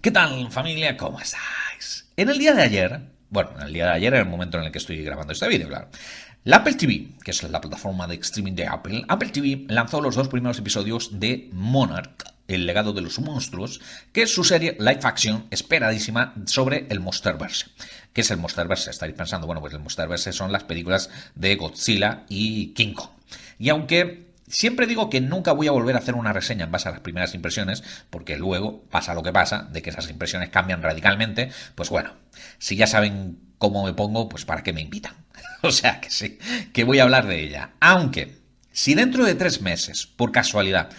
¿Qué tal, familia? ¿Cómo estáis? En el día de ayer, en el momento en el que estoy grabando este vídeo, claro, la Apple TV, que es la plataforma de streaming de Apple TV lanzó los dos primeros episodios de Monarch, el legado de los monstruos, que es su serie live action esperadísima sobre el Monsterverse. ¿Qué es el Monsterverse? Estaréis pensando, bueno, pues el Monsterverse son las películas de Godzilla y King Kong. Y aunque siempre digo que nunca voy a volver a hacer una reseña en base a las primeras impresiones, porque luego pasa lo que pasa, de que esas impresiones cambian radicalmente, pues bueno, si ya saben cómo me pongo, pues para qué me invitan. O sea que sí, que voy a hablar de ella. Aunque, si dentro de 3 meses, por casualidad,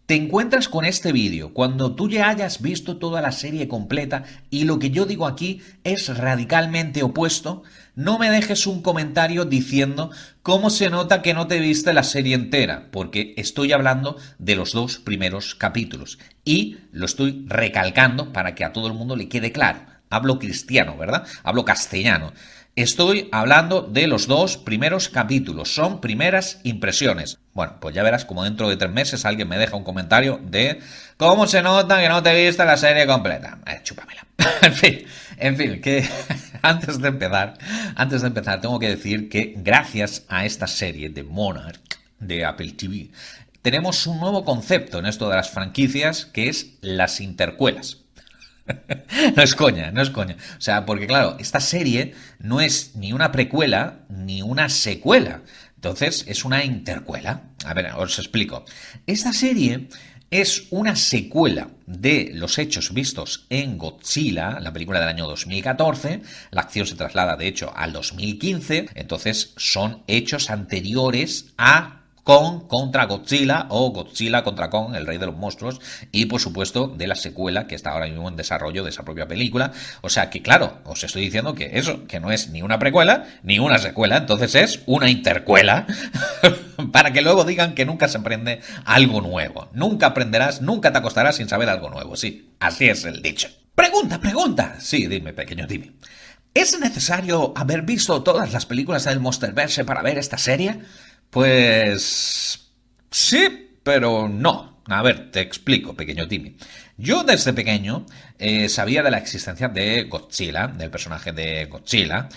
te encuentras con este vídeo cuando tú ya hayas visto toda la serie completa y lo que yo digo aquí es radicalmente opuesto, no me dejes un comentario diciendo cómo se nota que no te viste la serie entera, porque estoy hablando de los 2 primeros capítulos y lo estoy recalcando para que a todo el mundo le quede claro. Hablo cristiano, ¿verdad? Hablo castellano. Estoy hablando de los 2 primeros capítulos, son primeras impresiones. Bueno, pues ya verás como dentro de 3 meses alguien me deja un comentario de cómo se nota que no te viste la serie completa. Chúpamela. en fin, que antes de empezar tengo que decir que gracias a esta serie de Monarch de Apple TV tenemos un nuevo concepto en esto de las franquicias que es las intercuelas. No es coña, no es coña. O sea, porque claro, esta serie no es ni una precuela ni una secuela. Entonces, es una intercuela. A ver, os explico. Esta serie es una secuela de los hechos vistos en Godzilla, la película del año 2014. La acción se traslada, de hecho, al 2015. Entonces, son hechos anteriores a Kong contra Godzilla o Godzilla contra Kong, el rey de los monstruos, y por supuesto de la secuela que está ahora mismo en desarrollo de esa propia película. O sea que claro, os estoy diciendo que eso, que no es ni una precuela ni una secuela, entonces es una intercuela para que luego digan que nunca se aprende algo nuevo. Nunca aprenderás, nunca te acostarás sin saber algo nuevo, sí, así es el dicho. Pregunta. Sí, dime, pequeño, dime. ¿Es necesario haber visto todas las películas del Monsterverse para ver esta serie? Pues sí, pero no. A ver, te explico, pequeño Timmy. Yo desde pequeño sabía de la existencia de Godzilla, del personaje de Godzilla,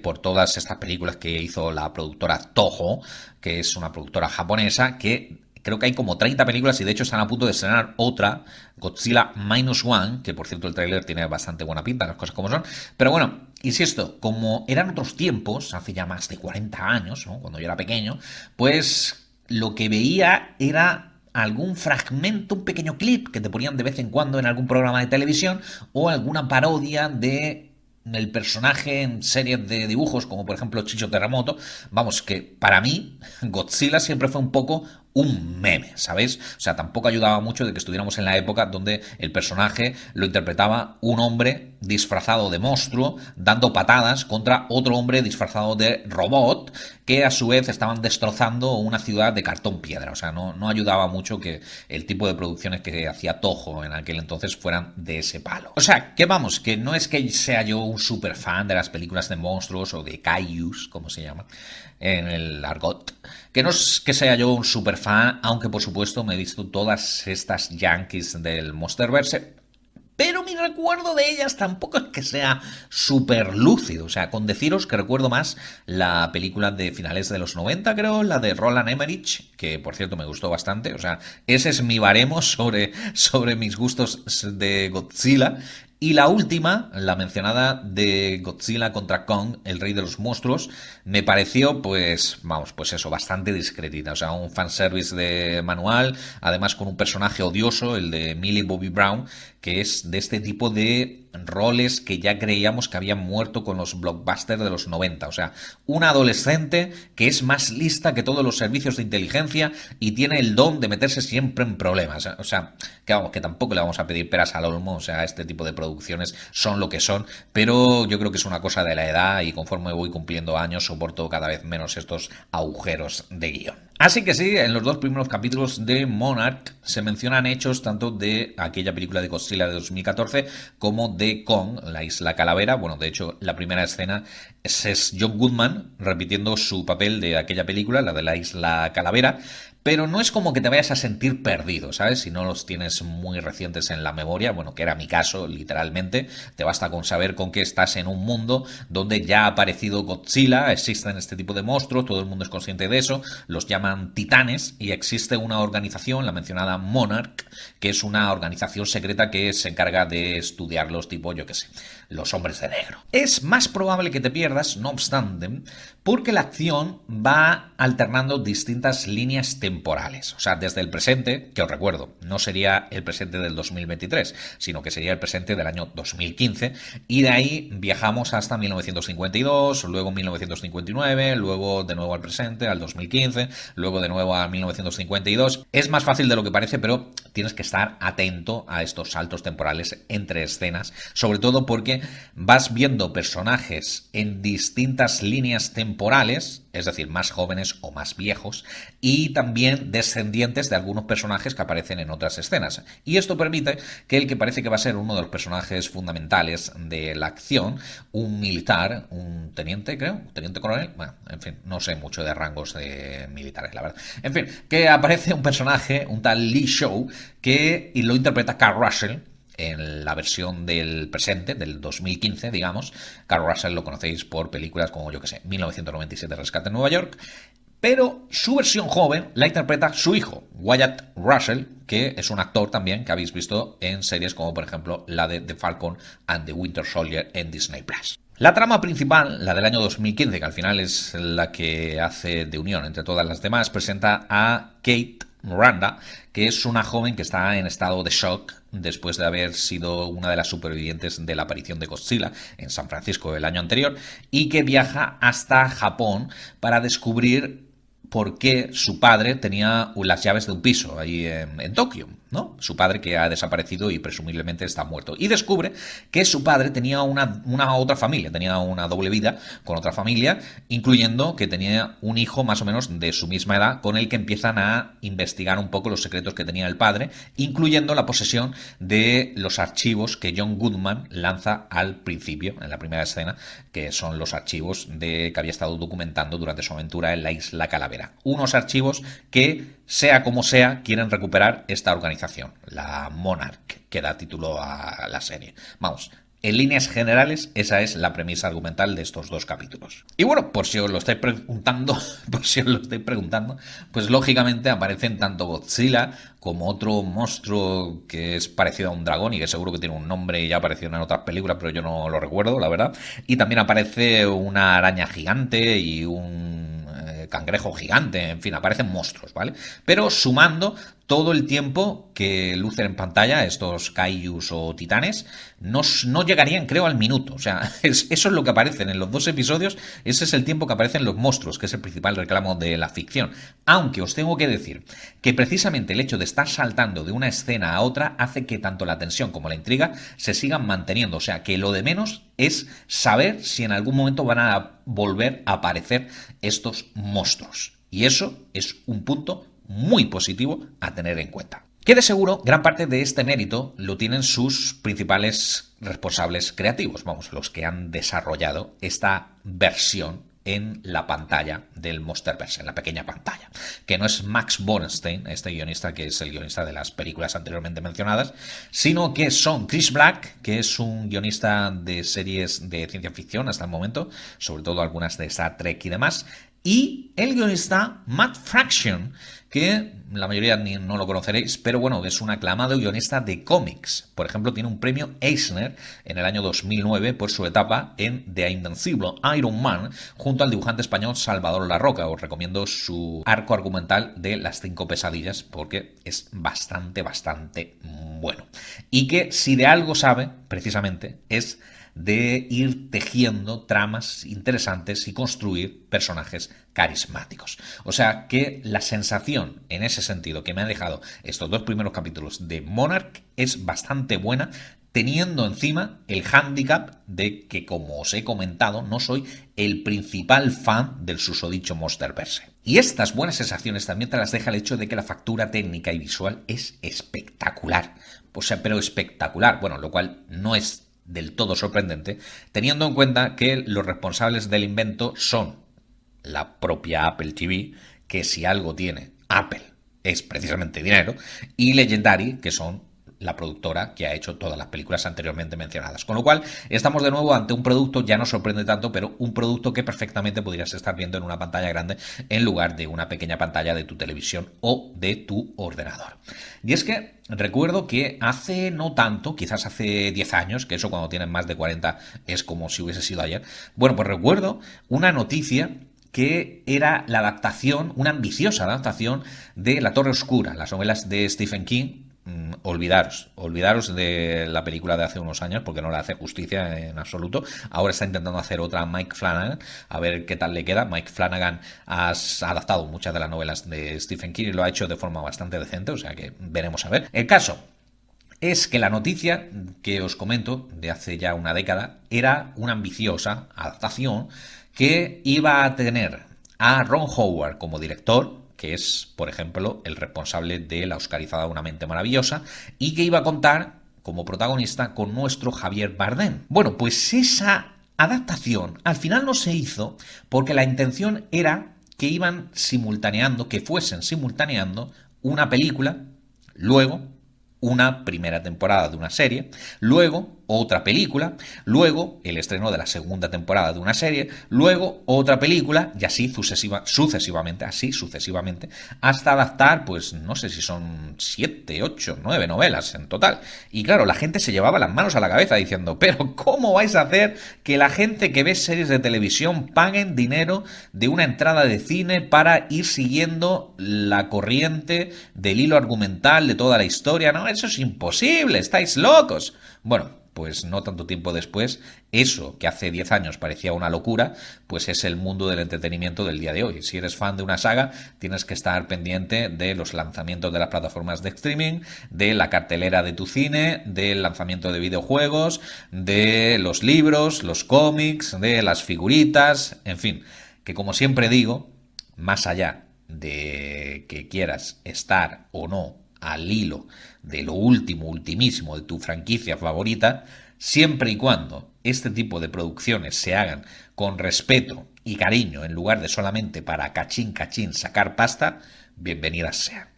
por todas estas películas que hizo la productora Toho, que es una productora japonesa que creo que hay como 30 películas y de hecho están a punto de estrenar otra, Godzilla Minus One, que por cierto el tráiler tiene bastante buena pinta, las cosas como son. Pero bueno, insisto, como eran otros tiempos, hace ya más de 40 años, ¿no? Cuando yo era pequeño, pues lo que veía era algún fragmento, un pequeño clip que te ponían de vez en cuando en algún programa de televisión o alguna parodia de el personaje en series de dibujos, como por ejemplo Chicho Terremoto. Vamos, que para mí Godzilla siempre fue un poco un meme, ¿sabéis? O sea, tampoco ayudaba mucho de que estuviéramos en la época donde el personaje lo interpretaba un hombre disfrazado de monstruo dando patadas contra otro hombre disfrazado de robot que a su vez estaban destrozando una ciudad de cartón piedra. O sea, no ayudaba mucho que el tipo de producciones que hacía Toho en aquel entonces fueran de ese palo. O sea, que vamos, que no es que sea yo un super fan de las películas de monstruos o de kaijus, como se llama en el argot, que no es que sea yo un super fan, aunque por supuesto me he visto todas estas yankees del Monsterverse, pero mi recuerdo de ellas tampoco es que sea súper lúcido. O sea, con deciros que recuerdo más la película de finales de los 90, creo, la de Roland Emmerich, que por cierto me gustó bastante. O sea, ese es mi baremo sobre mis gustos de Godzilla. Y la última, la mencionada de Godzilla contra Kong, el rey de los monstruos, me pareció, pues, vamos, pues eso, bastante discretita. O sea, un fanservice de manual, además con un personaje odioso, el de Millie Bobby Brown, que es de este tipo de roles que ya creíamos que habían muerto con los blockbusters de los 90. O sea, una adolescente que es más lista que todos los servicios de inteligencia y tiene el don de meterse siempre en problemas. O sea, que vamos, que tampoco le vamos a pedir peras al olmo. O sea, este tipo de producciones son lo que son, pero yo creo que es una cosa de la edad y conforme voy cumpliendo años soporto cada vez menos estos agujeros de guión. Así que sí, en los 2 primeros capítulos de Monarch se mencionan hechos tanto de aquella película de Godzilla de 2014 como de Kong, la Isla Calavera. Bueno, de hecho, la primera escena es John Goodman repitiendo su papel de aquella película, la de la Isla Calavera, pero no es como que te vayas a sentir perdido, ¿sabes? Si no los tienes muy recientes en la memoria, bueno, que era mi caso, literalmente, te basta con saber con que estás en un mundo donde ya ha aparecido Godzilla, existen este tipo de monstruos, todo el mundo es consciente de eso, los llaman titanes, y existe una organización, la mencionada Monarch, que es una organización secreta que se encarga de estudiarlos, tipo, yo qué sé, los hombres de negro. Es más probable que te pierdas, no obstante, porque la acción va alternando distintas líneas temporales. O sea, desde el presente, que os recuerdo, no sería el presente del 2023, sino que sería el presente del año 2015, y de ahí viajamos hasta 1952, luego 1959, luego de nuevo al presente, al 2015, luego de nuevo a 1952. Es más fácil de lo que parece, pero tienes que estar atento a estos saltos temporales entre escenas, sobre todo porque vas viendo personajes en distintas líneas temporales, es decir, más jóvenes o más viejos, y también descendientes de algunos personajes que aparecen en otras escenas. Y esto permite que el que parece que va a ser uno de los personajes fundamentales de la acción, un militar, un teniente, creo, teniente coronel, bueno, en fin, no sé mucho de rangos de militares, la verdad. En fin, que aparece un personaje, un tal Lee Shaw, que lo interpreta Kurt Russell, en la versión del presente, del 2015, digamos. Kurt Russell lo conocéis por películas como, yo que sé, 1997 Rescate en Nueva York, pero su versión joven la interpreta su hijo, Wyatt Russell, que es un actor también que habéis visto en series como, por ejemplo, la de The Falcon and the Winter Soldier en Disney+. La trama principal, la del año 2015, que al final es la que hace de unión entre todas las demás, presenta a Kate Miranda, que es una joven que está en estado de shock después de haber sido una de las supervivientes de la aparición de Godzilla en San Francisco el año anterior, y que viaja hasta Japón para descubrir por qué su padre tenía las llaves de un piso ahí en Tokio, ¿no? Su padre, que ha desaparecido y presumiblemente está muerto. Y descubre que su padre tenía una otra familia, tenía una doble vida con otra familia, incluyendo que tenía un hijo más o menos de su misma edad, con el que empiezan a investigar un poco los secretos que tenía el padre, incluyendo la posesión de los archivos que John Goodman lanza al principio, en la primera escena, que son los archivos que había estado documentando durante su aventura en la isla Calavera. Unos archivos que, sea como sea, quieren recuperar esta organización, la Monarch, que da título a la serie. Vamos, en líneas generales, esa es la premisa argumental de estos dos capítulos. Y bueno, por si os lo estáis preguntando, pues lógicamente aparecen tanto Godzilla como otro monstruo que es parecido a un dragón y que seguro que tiene un nombre y ya apareció en otras películas, pero yo no lo recuerdo, la verdad. Y también aparece una araña gigante y un cangrejo gigante, en fin, aparecen monstruos, ¿vale? Pero sumando todo el tiempo que lucen en pantalla estos kaijus o titanes, no llegarían, creo, al minuto. O sea, eso es lo que aparecen en los dos episodios, ese es el tiempo que aparecen los monstruos, que es el principal reclamo de la ficción. Aunque os tengo que decir que precisamente el hecho de estar saltando de una escena a otra hace que tanto la tensión como la intriga se sigan manteniendo. O sea, que lo de menos es saber si en algún momento van a volver a aparecer estos monstruos. Y eso es un punto muy positivo a tener en cuenta. Que de seguro gran parte de este mérito lo tienen sus principales responsables creativos, vamos, los que han desarrollado esta versión en la pantalla del Monsterverse, en la pequeña pantalla, que no es Max Borenstein, este guionista que es el guionista de las películas anteriormente mencionadas, sino que son Chris Black, que es un guionista de series de ciencia ficción hasta el momento, sobre todo algunas de Star Trek y demás, y el guionista Matt Fraction, que la mayoría no lo conoceréis, pero bueno, es un aclamado guionista de cómics. Por ejemplo, tiene un premio Eisner en el año 2009 por su etapa en The Invincible Iron Man, junto al dibujante español Salvador Larroca. Os recomiendo su arco argumental de Las 5 pesadillas, porque es bastante bueno. Y que si de algo sabe, precisamente, es de ir tejiendo tramas interesantes y construir personajes carismáticos. O sea que la sensación en ese sentido que me han dejado estos dos primeros capítulos de Monarch es bastante buena, teniendo encima el hándicap de que, como os he comentado, no soy el principal fan del susodicho Monsterverse. Y estas buenas sensaciones también te las deja el hecho de que la factura técnica y visual es espectacular. O sea, pero espectacular. Bueno, lo cual no es del todo sorprendente, teniendo en cuenta que los responsables del invento son la propia Apple TV, que si algo tiene Apple es precisamente dinero, y Legendary, que son la productora que ha hecho todas las películas anteriormente mencionadas. Con lo cual, estamos de nuevo ante un producto, ya no sorprende tanto, pero un producto que perfectamente podrías estar viendo en una pantalla grande en lugar de una pequeña pantalla de tu televisión o de tu ordenador. Y es que recuerdo que hace no tanto, quizás hace 10 años, que eso cuando tienes más de 40 es como si hubiese sido ayer, bueno, pues recuerdo una noticia que era la adaptación, una ambiciosa adaptación de La Torre Oscura, las novelas de Stephen King. Olvidaros de la película de hace unos años porque no le hace justicia en absoluto. Ahora está intentando hacer otra Mike Flanagan, a ver qué tal le queda. Mike Flanagan ha adaptado muchas de las novelas de Stephen King y lo ha hecho de forma bastante decente, o sea que veremos a ver. El caso es que la noticia que os comento de hace ya una década era una ambiciosa adaptación que iba a tener a Ron Howard como director, que es, por ejemplo, el responsable de la oscarizada Una mente maravillosa, y que iba a contar como protagonista con nuestro Javier Bardem. Bueno, pues esa adaptación al final no se hizo porque la intención era que iban simultaneando, que fuesen simultaneando una película, luego una primera temporada de una serie, luego otra película, luego el estreno de la segunda temporada de una serie, luego otra película y así sucesivamente, hasta adaptar, pues no sé si son 7, 8, 9 novelas en total. Y claro, la gente se llevaba las manos a la cabeza diciendo, pero ¿cómo vais a hacer que la gente que ve series de televisión paguen dinero de una entrada de cine para ir siguiendo la corriente del hilo argumental de toda la historia? No, eso es imposible, estáis locos. Bueno, pues no tanto tiempo después, eso que hace 10 años parecía una locura, pues es el mundo del entretenimiento del día de hoy. Si eres fan de una saga, tienes que estar pendiente de los lanzamientos de las plataformas de streaming, de la cartelera de tu cine, del lanzamiento de videojuegos, de los libros, los cómics, de las figuritas, en fin, que como siempre digo, más allá de que quieras estar o no al hilo de lo ultimísimo de tu franquicia favorita, siempre y cuando este tipo de producciones se hagan con respeto y cariño en lugar de solamente para cachín sacar pasta, bienvenidas sean.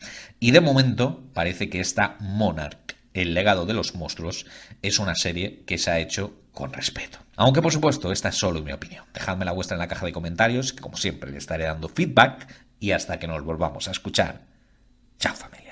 Y de momento parece que esta Monarch, el legado de los monstruos, es una serie que se ha hecho con respeto. Aunque por supuesto esta es solo mi opinión. Dejadme la vuestra en la caja de comentarios, que como siempre le estaré dando feedback, y hasta que nos volvamos a escuchar. Chao, familia.